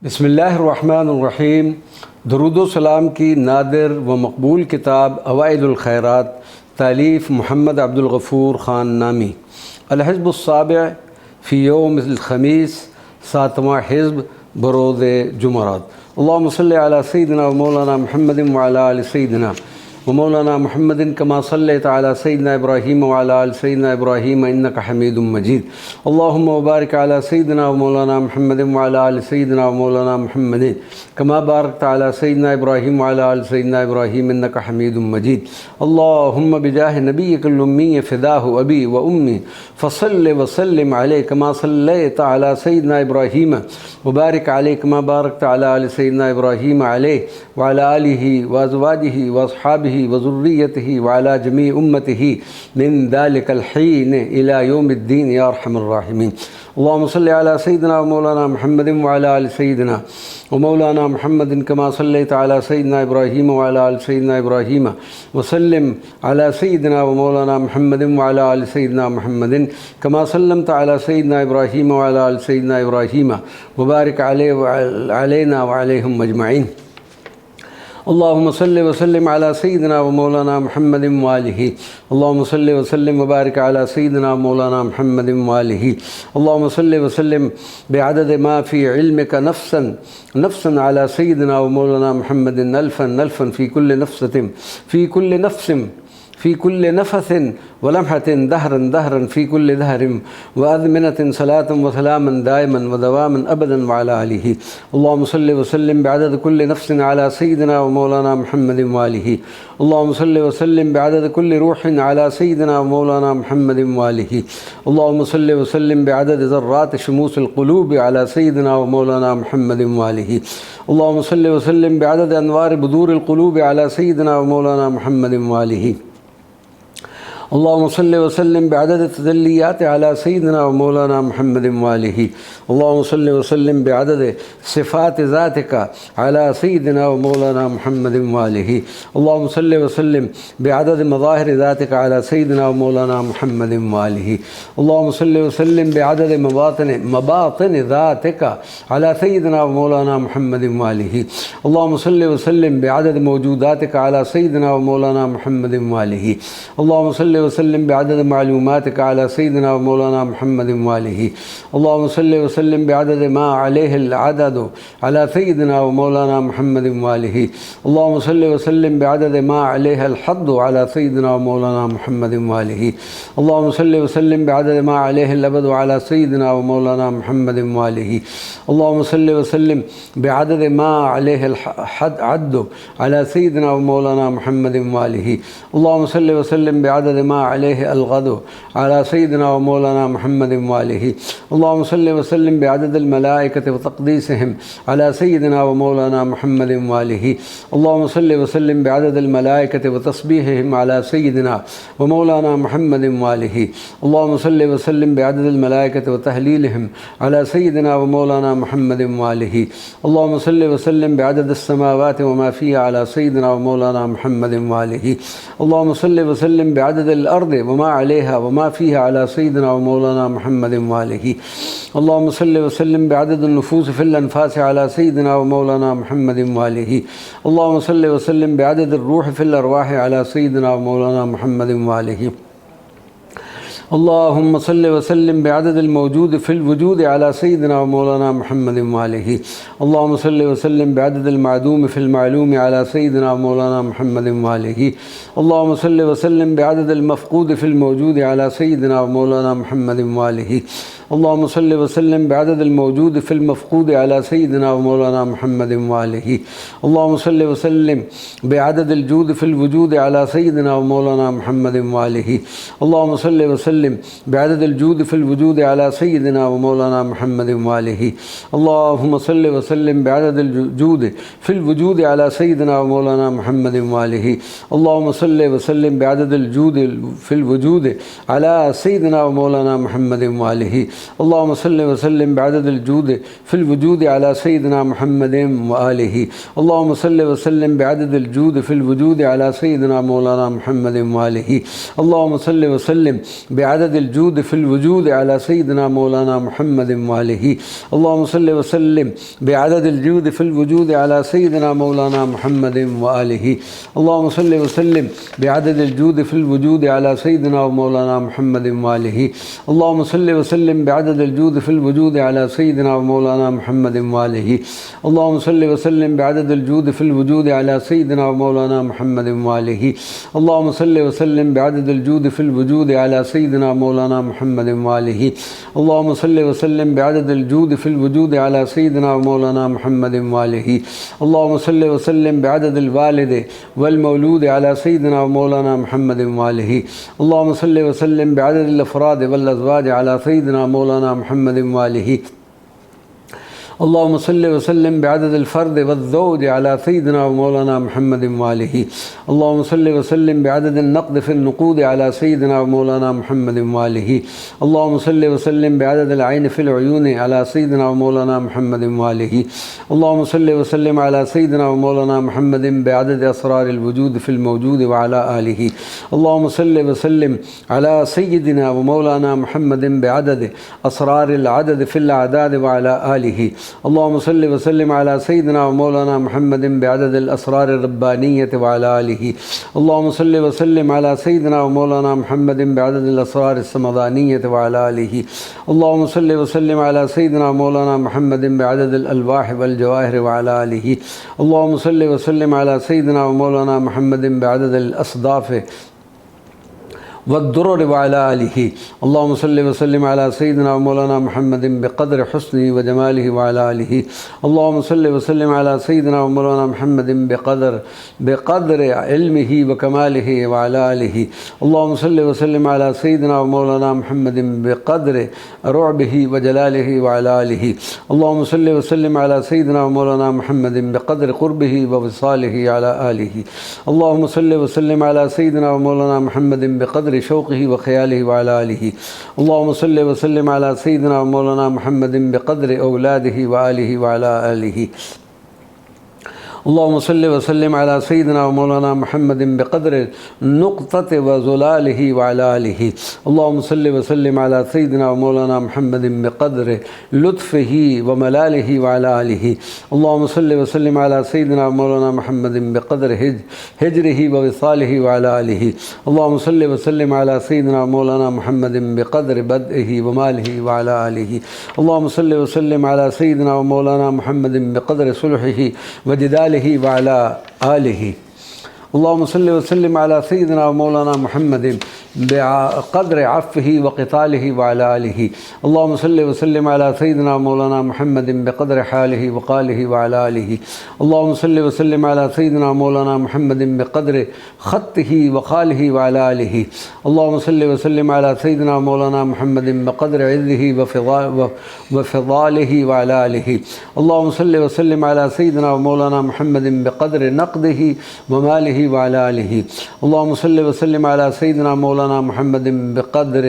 बिस्मिल्लाहिर्रहमानिर्रहीम। दरूद व सलाम की नादिर व मकबूल किताब अवाइदुल खैरात तालीफ़ मोहम्मद अब्दुल गफ़ूर ख़ान नामी। अल-हिज़्बुस्साबिअ फ़ी यौमिल ख़मीस, 7वां हिज़्ब बरोज़ जुमअरात। अल्लाहुम्मा सल्लि अला सय्यिदिना व मौलाना मुहम्मदिन व अला आलि सय्यिदिना व मौलाना मुहम्मदिन कमा सल्लैता अला सय्यिदिना इब्राहीम व अला आलि सय्यिदिना इब्राहीम इन्नका हमीदुम मजीद। अल्लाहुम्मा बारिक अला सय्यिदिना व मौलाना मुहम्मदिन व अला आलि सय्यिदिना व मौलाना मुहम्मदिन कमा बारकता अला सय्यिदिना इब्राहीम व अला आलि सय्यिदिना इब्राहीम इन्नका हमीदुम मजीद। अल्लाहुम्मा बिजाहि नबिय्यिकल उम्मी फ़िदाहु अबी व उम्मी फ़सल्लि व सल्लिम अलैहि कमा सल्लैता अला सय्यिदिना इब्राहीम व बारिक अलैहि कमा बारकता अला आलि सय्यिदिना इब्राहीम अलैहि व अला आलिहि व अज़वाजिहि व अस्हाबिहि व ज़ुर्रिय्यतिहि व अला जमी उम्मतिहि मिन ज़ालिकल हीन इला यौमिद्दीन या अरहमर राहिमीन। अल्लाहुम्मा सल्लि अला सय्यिदिना व मौलाना मुहम्मदिन व अला आलि सय्यिदिना व मौलाना मुहम्मदिन कमा सल्लैता अला सय्यिदिना इब्राहीम व अला आलि सय्यिदिना इब्राहीम व सल्लिम अला सय्यिदिना व मौलाना मुहम्मदिन व अला आलि सय्यिदिना मुहम्मदिन कमा सल्लमता अला सय्यिदिना इब्राहीम व अला आलि सय्यिदिना इब्राहीम व बारिक अलैहि व अलैना व अलैहिम अजमईन। अल्लाहुम्मा सल्लि व सल्लिम अला सय्यिदिना व मौलाना मुहम्मदिन व आलिहि। अल्लाहुम्मा सल्लि व सल्लिम व बारिक अला सय्यिदिना व मौलाना मुहम्मदिन व आलिहि। अल्लाहुम्मा सल्लि व सल्लिम बिअदद मा फ़ी इल्मिका नफ़्सन अला सय्यिदिना व मौलाना मुहम्मदिन अल्फ़न फ़ी कुल्लि नफ़सिन व लम्हतिन दहरन फ़ी कुल्लि दहरिन व अज़मिनतिन सलातन व सलामन दाइमन व दवामन अबदन व अला आलिहि। अल्लाहुम्मा सल्लि व सल्लिम बिअदद कुल्लि नफ़्सिन अला सय्यिदिना व मौलाना मुहम्मदिन व आलिहि। अल्लाहुम्मा सल्लि व सल्लिम बिअदद कुल्लि रूहिन अला सय्यिदिना व मौलाना मुहम्मदिन व आलिहि। अल्लाहुम्मा सल्लि व सल्लिम बिअदद ज़र्रात शुमूसिल क़ुलूब अला सय्यिदिना व मौलाना मुहम्मदिन व आलिहि। अल्लाहुम्मा सल्लि व सल्लिम बिअदद अनवार बुदूरिल क़ुलूब अला सय्यिदिना व मौलाना मुहम्मदिन व आलिहि। अल्लाहुम्मा सल्लि व सल्लिम बिअदद तजल्लियात अला सय्यिदिना व मौलाना मुहम्मदिन व आलिहि। अल्लाहुम्मा सल्लि व सल्लिम बिअदद सिफ़ात ज़ातिका अला सय्यिदिना व मौलाना मुहम्मदिन व आलिहि। अल्लाहुम्मा सल्लि व सल्लिम बिअदद मज़ाहिर ज़ातिका अला सय्यिदिना व मौलाना मुहम्मदिन व आलिहि। अल्लाहुम्मा सल्लि व सल्लिम बिअदद मबातिन ज़ातिका अला सय्यिदिना व मौलाना मुहम्मदिन व आलिहि। अल्लाहुम्मा सल्लि व सल्लिम बिअदद मौजूदातिका अला सय्यिदिना व मौलाना मुहम्मदिन व आलिहि। अल्लाहुम्मा सल्लि व सल्लिम बिअदद मालूमातिका अला सय्यिदिना व मौलाना मुहम्मदिन व आलिहि। अल्लाहुम्मा सल्लि व सल्लिम बिअदद मा अलैहिल अददु अला सय्यिदिना व मौलाना मुहम्मदिन व आलिहि। अल्लाहुम्मा सल्लि व सल्लिम बिअदद मा अलैहिल हद्दु अला सय्यिदिना व मौलाना मुहम्मदिन व आलिहि। अल्लाहुम्मा सल्लि व सल्लिम बिअदद मा अलैहिल अबदु अला सय्यिदिना व मौलाना मुहम्मदिन व आलिहि। अल्लाहुम्मा सल्लि व सल्लिम बिअदद मा अलैहिल अद्दु अला सय्यिदिना व मौलाना मुहम्मदिन व आलिहि। अल्लाहुम्मा सल्लि व सल्लिम बिअदद मा अलैहि अल-ग़दु अला सय्यिदिना व मौलाना मुहम्मदिन व आलिहि। अल्लाहुम्मा सल्लि व सल्लिम बिअददिल मलाइकति व तक़दीसिहिम अला सय्यिदिना व मौलाना मुहम्मदिन व आलिहि। अल्लाहुम्मा सल्लि व सल्लिम बिअददिल मलाइकति व तस्बीहिहिम अला सय्यिदिना व मौलाना मुहम्मदिन व आलिहि। अल्लाहुम्मा सल्लि व सल्लिम बिअददिल मलाइकति व तहलीलिहिम अला सय्यिदिना व मौलाना मुहम्मदिन व आलिहि। अल्लाहुम्मा सल्लि व सल्लिम बिअददिस समावाति व मा फ़ीहा अला सय्यिदिना व मौलाना मुहम्मदिन व आलिहि। अल्लाहुम्मा सल्लि व सल्लिम बिअददिल अर्दि व मा अलैहा व मा फ़ीहा अला सय्यिदिना व मौलाना मुहम्मदिन व आलिहि। अल्लाहुम्मा सल्लि व सल्लिम बिअददिन नुफ़ूस फ़िल अनफ़ास अला सय्यिदिना व मौलाना मुहम्मदिन व आलिहि। अल्लाहुम्मा सल्लि व सल्लिम बिअददिर रूह फ़िल अरवाह अला सय्यिदिना व मौलाना मुहम्मदिन व आलिहि। अल्लाहुम्मा सल्लि व सल्लिम बिअददिल मौजूद फ़िल वजूद अला सय्यिदिना व मौलाना मुहम्मदिन व आलिहि। अल्लाहुम्मा सल्लि व सल्लिम बिअददिल मादूम फ़िल मालूम अला सय्यिदिना व मौलाना मुहम्मदिन व आलिहि। अल्लाहुम्मा सल्लि व सल्लिम बिअददिल मफ़क़ूद फ़िल मौजूद अला सय्यिदिना व मौलाना मुहम्मदिन व आलिहि। अल्लाहुम्मा सल्लि व सल्लिम बिअददिल मौजूद फ़िल मफ़क़ूद अला सय्यिदिना व मौलाना मुहम्मदिन व आलिहि। अल्लाहुम्मा सल्लि व सल्लिम बिअददिल जूद फ़िल वजूद अला सय्यिदिना व मौलाना मुहम्मदिन व आलिहि। अल्लाहुम्मा सल्लि व सल्लिम बिअददिल जूद फ़िल वजूद अला सय्यिदिना व मौलाना मुहम्मदिन व आलिहि। अल्लाहुम्मा सल्लि व सल्लिम बिअददिल जूद फ़िल वजूद अला सय्यिदिना व मौलाना मुहम्मदिन व आलिहि। अल्लाहुम्मा सल्लि व सल्लिम बिअददिल जूद फ़िल वजूद अला सय्यिदिना व मौलाना मुहम्मदिन व आलिहि। اللهم صل وسلم بعدد الجود في الوجود على سيدنا محمد وآله. اللهم صل وسلم بعدد الجود في الوجود على سيدنا مولانا محمد وآله. اللهم صل وسلم بعدد الجود في الوجود على سيدنا مولانا محمد وآله. اللهم صل وسلم بعدد الجود في الوجود على سيدنا مولانا محمد وآله. اللهم صل وسلم بعدد الجود في الوجود على سيدنا ومولانا محمد وآله. اللهم صل وسلم بعدد الجود في الوجود على سيدنا ومولانا محمد وآله. اللهم صل وسلم بعدد الجود في الوجود على سيدنا ومولانا محمد وآله. اللهم صل وسلم بعدد الجود في الوجود على سيدنا ومولانا محمد وآله. اللهم صل وسلم بعدد الجود في الوجود على سيدنا ومولانا محمد وآله. اللهم صل وسلم بعدد الوالد والمولود على سيدنا ومولانا محمد وآله. اللهم صل وسلم بعدد الأفراد والأزواج على سيدنا مولانا محمد وآله. اللهم صل وسلم بعدد الفرد والزوج على سيدنا ومولانا محمد وآله. اللهم صل وسلم بعدد النقد في النقود على سيدنا ومولانا محمد وآله. اللهم صل وسلم بعدد العين في العيون على سيدنا ومولانا محمد وآله. اللهم صل وسلم على سيدنا ومولانا محمد بعدد أسرار الوجود في الموجود وعلى آله. اللهم صل وسلم على سيدنا ومولانا محمد بعدد أسرار العدد في الأعداد وعلى آله. اللهم صل وسلم على سيدنا ومولانا محمد بعدد الأسرار الربانية وعلى آله. اللهم صل وسلم على سيدنا ومولانا محمد بعدد الأسرار السمدانية وعلى آله. اللهم صل وسلم على سيدنا ومولانا محمد بعدد الألواح والجواهر وعلى آله. اللهم صل وسلم على سيدنا ومولانا محمد بعدد الأصداف والدرر وعلى آله. اللهم صل وسلم على سيدنا ومولانا محمد بقدر حسنه وجماله وعلى آله. اللهم صل وسلم على سيدنا ومولانا محمد بقدر علمه وكماله وعلى آله. اللهم صل وسلم على سيدنا ومولانا محمد بقدر رعبه وجلاله وعلى آله. اللهم صل وسلم على سيدنا ومولانا محمد بقدر قربه ووصاله على آله. اللهم صل وسلم على سيدنا ومولانا محمد بقدر شوقه وخياله وعلى آله. اللهم صل وسلم على سيدنا ومولانا محمد بقدر أولاده وآله وعلى آله. اللهم صل وسلم على سيدنا ومولانا محمد بقدر نقطة وزلاله وعلى آله. اللهم صل وسلم على سيدنا ومولانا محمد بقدر لطفه وملاله وعلى آله. اللهم صل وسلم على سيدنا ومولانا محمد بقدر هجره ووصاله وعلى آله. اللهم صل وسلم على سيدنا ومولانا محمد بقدر بدئه وماله وعلى آله. اللهم صل وسلم على سيدنا ومولانا محمد بقدر صلحه وجداله وعلى آله. اللهم صل وسلم على سيدنا ومولانا محمد بقدر عفه وقتاله وعلى آله. اللهم صل وسلم على سيدنا ومولانا محمد بقدر حاله وقاله وعلى آله. اللهم صل وسلم على سيدنا ومولانا محمد بقدر خطه وقاله وعلى آله. اللهم صل وسلم على سيدنا ومولانا محمد بقدر عزه وفضاله وعلى آله. اللهم صل وسلم على سيدنا ومولانا محمد بقدر نقده وماله وعلى آله. اللهم صل وسلم على سيدنا مولانا محمد بقدر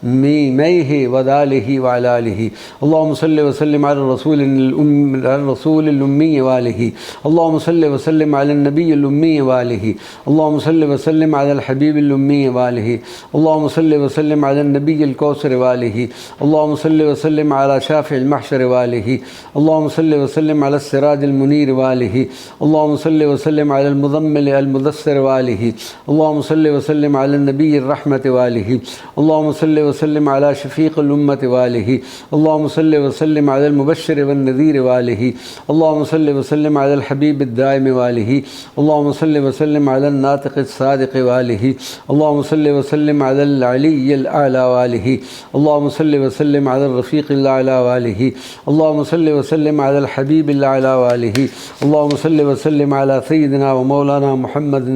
ميميه وداله وعلى آله. اللهم صل وسلم على الرسول الأمي وآله. اللهم صل وسلم على النبي الأمي وآله. اللهم صل وسلم على الحبيب الأمي وآله. اللهم صل وسلم على النبي الكوثر وآله. اللهم صل وسلم على شافع المحشر وآله. اللهم صل وسلم على السراج المنير وآله. اللهم صل وسلم على المضمل المدثر وآله. اللهم صل وسلم على النبي الرحمة وآله. اللهم صل وسلم على شفيق الأمة وآله. اللهم صل وسلم على المبشر والنذير وآله. اللهم صل وسلم على الحبيب الدائم وآله. اللهم صل وسلم على الناطق الصادق وآله. اللهم صل وسلم على العلي الأعلى وآله. اللهم صل وسلم على الرفيق الأعلى وآله. اللهم صل وسلم على الحبيب الأعلى وآله. اللهم صل وسلم على سيدنا ومولانا محمد محمد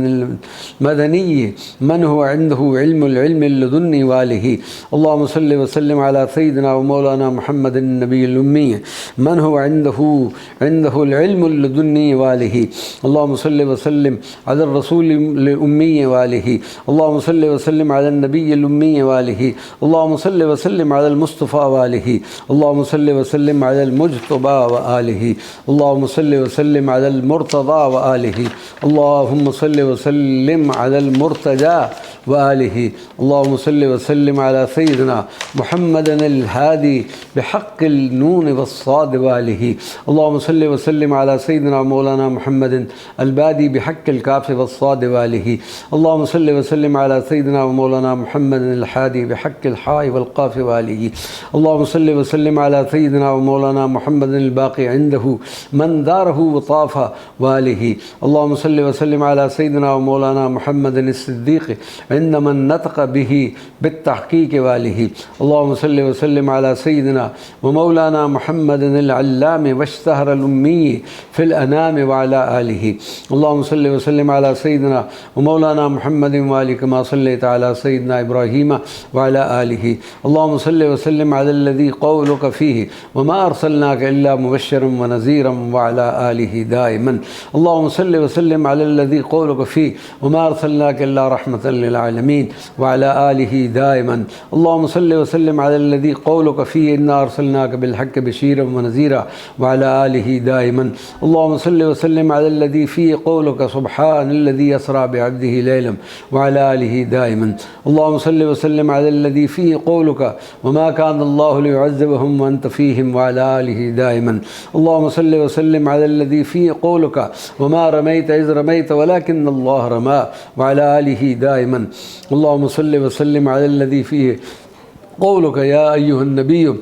المدني من هو عنده علم العلم اللدني واله اللهم صل وسلم على سيدنا ومولانا محمد النبي الأمي من هو عنده العلم اللدني واله اللهم صل وسلم على الرسول الأمي واله اللهم صل وسلم على النبي الأمي واله اللهم صل وسلم على المصطفى واله اللهم صل وسلم على المجتبى وآله اللهم صل وسلم على المرتضى وآله اللهم صل وسلم على المرتجى وآله اللهم صل وسلم على سيدنا محمد الهادي بحق النون والصاد وآله اللهم صل وسلم على سيدنا مولانا محمد البادي بحق الكاف والصاد وآله اللهم صل وسلم على سيدنا ومولانا محمد الحادي بحق الحاء والقاف وآله اللهم صل وسلم على سيدنا ومولانا محمد الباقي عنده من داره وطاف وآله اللهم صل وسلم على سيدنا ومولانا محمد الصديق عند من نطق به بالتحقيق واله اللهم صل وسلم على سيدنا ومولانا محمد العلام واشتهر الأمي في الأنام وعلى آله اللهم صل وسلم على سيدنا ومولانا محمد وآله كما صليت على سيدنا إبراهيم وعلى آله اللهم صل وسلم على الذي قولك فيه وما أرسلناك إلا مبشرا ونذيرا وعلى آله دائما اللهم صل وسلم على الذي قولك فيه وما أرسلناك إلا رحمة للعالمين وعلى آله دائما اللهم صل وسلم على الذي قولك فيه إنا أرسلناك بالحق بشيرا ونذيرا وعلى آله دائما اللهم صل وسلم على الذي فيه قولك سبحان الذي يسرى بعبده ليلا وعلى آله دائما اللهم صل وسلم على الذي فيه قولك وما كان الله ليعذبهم وأنت فيهم وعلى آله دائما اللهم صل وسلم على الذي فيه قولك وما رميت إذ رميت ولكن الله رمى وعلى آله دائما اللهم صل وسلم على الذي فيه قولك يا أيها النبي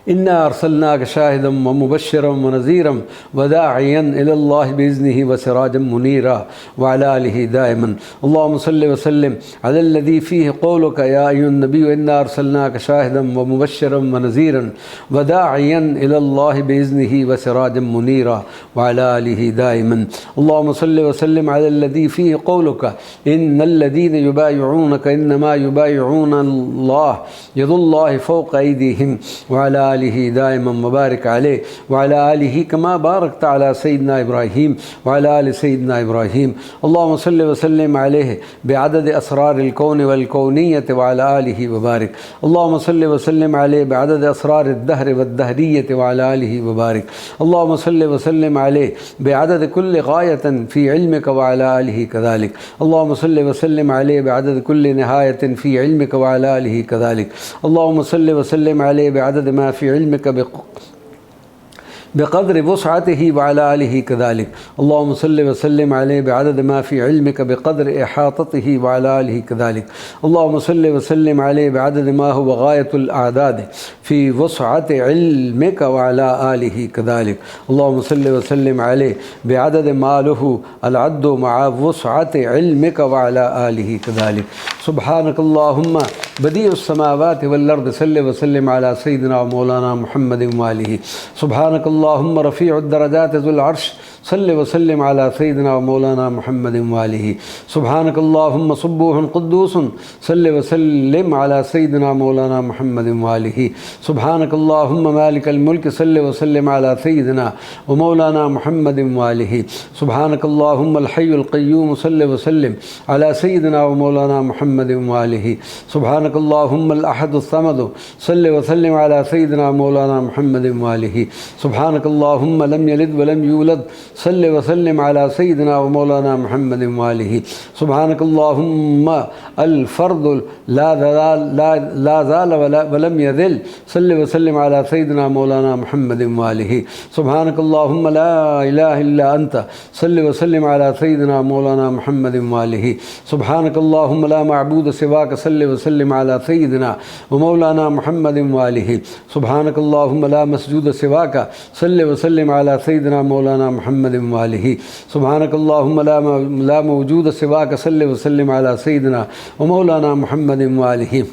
إنا أرسلناك شاهدا ومبشرا ونذيرا وداعيا إلى الله بإذنه وسراجا منيرا وعلى آله دائما اللهم صل وسلم على الذي فيه قولك يا أيها النبي إنا أرسلناك شاهدا ومبشرا ونذيرا وداعيا إلى الله بإذنه وسراجا منيرا وعلى آله دائما اللهم صل وسلم على الذي فيه قولك إن الذين يبايعونك إنما يبايعون الله يد الله فوق أيديهم وعلى آله دائما مبارك عليه وعلى آله كما باركت على سيدنا إبراهيم وعلى آل سيدنا إبراهيم اللهم صل وسلم عليه بعدد أسرار الكون والكونية وعلى آله وبارك اللهم صل وسلم عليه بعدد أسرار الدهر والدهرية وعلى آله وبارك اللهم صل وسلم عليه بعدد كل غاية في علمك وعلى آله كذلك اللهم صل وسلم عليه بعدد كل نهاية في علمك وعلى آله كذلك اللهم صل وسلم عليه بعدد ما في علمك بقدر وسعته وعلى آله كذلك اللهم صل وسلم عليه بعدد ما في علمك بقدر إحاطته وعلى آله كذلك اللهم صل وسلم عليه بعدد ما هو غاية الأعداد في وسعة علمك وعلى آله كذلك اللهم صل وسلم عليه بعدد ما له العد مع وسعة علمك وعلى آله كذلك سبحانك اللهم بديع السماوات والأرض صل وسلم على سيدنا ومولانا محمد وآله سبحانك اللهم رفيع الدرجات ذو العرش صل وسلم على سيدنا ومولانا محمد وآله سبحانك اللهم صبوح قدوس صل وسلم على سيدنا مولانا محمد وآله سبحانك اللهم مالك الملك صل وسلم على سيدنا ومولانا محمد وآله سبحانك اللهم الحي القيوم صل وسلم على سيدنا ومولانا محمد وآله سبحانك اللهم الأحد الصمد صل وسلم على سيدنا ومولانا محمد وآله سبحانك اللهم لم يلد ولم يولد صل وسلم على سيدنا ومولانا محمد وآله سبحانك اللهم الفرد لا زال ولم يذل صل وسلم على سيدنا مولانا محمد وآله سبحانك اللهم لا إله إلا أنت صل وسلم على سيدنا مولانا محمد وآله سبحانك اللهم لا معبود سواك صل وسلم على سيدنا ومولانا محمد وآله سبحانك اللهم لا مسجود سواك صل وسلم على سيدنا مولانا محمد وآله سبحانك اللهم لا موجود سواك صل وسلم على سيدنا ومولانا محمد وآله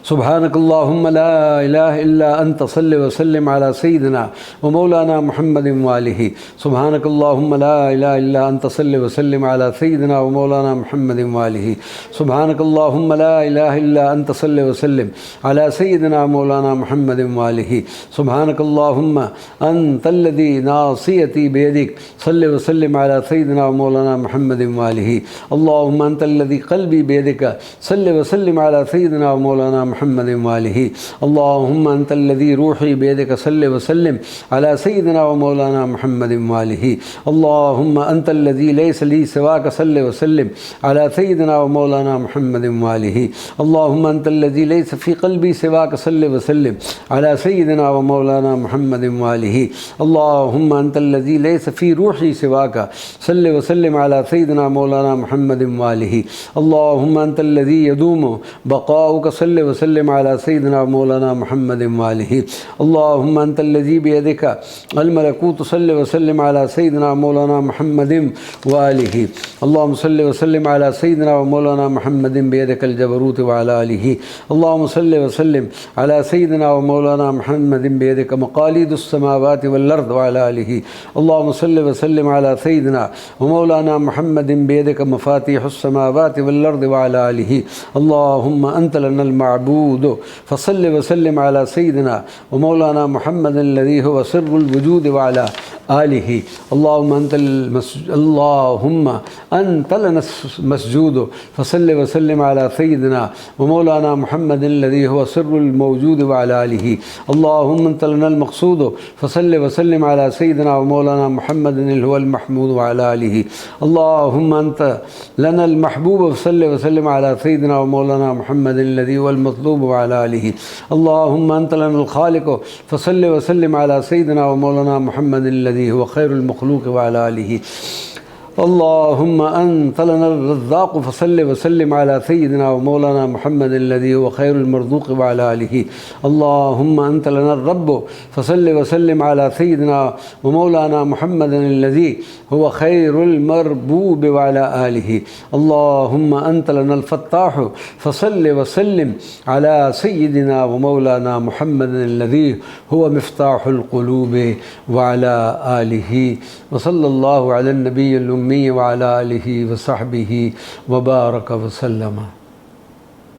सुब्हानकल्लाहुम्मा ला इलाहा इल्ला अंत सल्लि व सल्लिम अला सय्यिदिना व मौलाना मुहम्मदिन व आलिहि। सुब्हानकल्लाहुम्मा ला इलाहा इल्ला अंत सल्लि व सल्लिम अला सय्यिदिना व मौलाना मुहम्मदिन व आलिहि। सुब्हानकल्लाहुम्मा ला इलाहा इल्ला अंत सल्लि व सल्लिम अला सय्यिदिना मौलाना मुहम्मदिन व आलिहि। सुब्हानकल्लाहुम्मा अंतल्लज़ी नासियती बियदिक सल्लि व सल्लिम अला सय्यिदिना व मौलाना मुहम्मदिन व आलिहि। अल्लाहुम्मा अंतल्लज़ी क़ल्बी बियदिका सल्लि व सल्लिम अला सय्यिदिना व मौलाना मुहम्मदिन व आलिहि। अल्लाहुम्मा अंतल्लज़ी रूही बियदिका सल्लि व सल्लिम अला सय्यिदिना व मौलाना मुहम्मदिन व आलिहि। अल्लाहुम्मा अंतल्लज़ी लैसा ली सिवाका सल्लि व सल्लिम अला सय्यिदिना व मौलाना मुहम्मदिन व आलिहि। अल्लाहुम्मा अंतल्लज़ी लैसा फ़ी क़ल्बी सिवाका सल्लि व सल्लिम अला सय्यिदिना व मौलाना मुहम्मदिन व आलिहि। अल्लाहुम्मा अंतल्लज़ी लैसा फ़ी रूही सिवाका सल्लि व सल्लिम अला सय्यिदिना मौलाना मुहम्मदिन व आलिहि। अल्लाहुम्मा अंतल्लज़ी यदूमु बक़ाउका सल्लि व सल्लिम अला सय्यिदिना मौलाना मुहम्मदिन व आलिहि। अल्लाहुम्मा अंतल्लज़ी बियदिका अल मलकूतु सल्लि व सल्लिम अला सय्यिदिना मौलाना मुहम्मदिन व आलिहि। अल्लाहुम्मा सल्लि व सल्लिम अला सय्यिदिना मौलाना मुहम्मदिन बियदिकल जबरूत व अला आलिहि। अल्लाहुम्मा सल्लि व सल्लिम अला सय्यिदिना मौलाना मुहम्मदिन बियदिका मक़ालिदुस समावाति वल अर्द व अला आलिहि। अल्लाहुम्मा सल्लि व सल्लिम अला सय्यिदिना मौलाना मुहम्मदिन बियदिका मफ़ातिहुस समावाति वल अर्द व अला आलिहि। अल्लाहुम्मा अंत लनल मअबूद फसल्लि व सल्लिम अला सय्यिदिना व मौलाना मुहम्मदिन लज़ी हुवा सिर्रुल वजूद व अला आलिहि। अल्लाहुम्मा अंत लनस मस्जूद फसल्लि व सल्लिम अला सय्यिदिना व मौलाना मुहम्मदिन लज़ी हुवा सिर्रुल मौजूद व अला आलिहि। अल्लाहुम्मा अंत लनल मक़सूद फसल्लि व सल्लिम अला सय्यिदिना व मौलाना मुहम्मदिन हुवल महमूद व अला आलिहि। अल्लाहुम्मा अंत लनल महबूब फसल्लि व सल्लिम अला सय्यिदिना व मौलाना मुहम्मदिन लज़ी हुवल मतलूब व अला आलिहि। अल्लाहुम्मा अंत लनल ख़ालिक़ फसल्लि व सल्लिम अला सय्यिदिना व मौलाना मुहम्मदिन लज़ी हुवा खैरुल मख़लूक़ व अला आलिहि। अल्लाहुम्मा अंत लनर रज़्ज़ाक़ फसल्लि व सल्लिम अला सय्यिदिना व मौलाना मुहम्मदिन लज़ी हुवा खैरुल मरज़ूक़ व अला आलिहि। अल्लाहुम्मा अंत लनर रब्ब फसल्लि व सल्लिम अला सय्यिदिना व मौलाना मुहम्मदिन लज़ी हुवा खैरुल मरबूब व अला आलिहि। अल्लाहुम्मा अंत लनल फ़त्ताह फसल्लि व सल्लिम अला सय्यिदिना व मौलाना मुहम्मदिन लज़ी हुवा मिफ़्ताहुल क़ुलूब व अला आलिहि। व सल्लल्लाहु अला नबिय्यिल उम्मी व अला आलिहि व सहबिहि व बारक व सल्लम।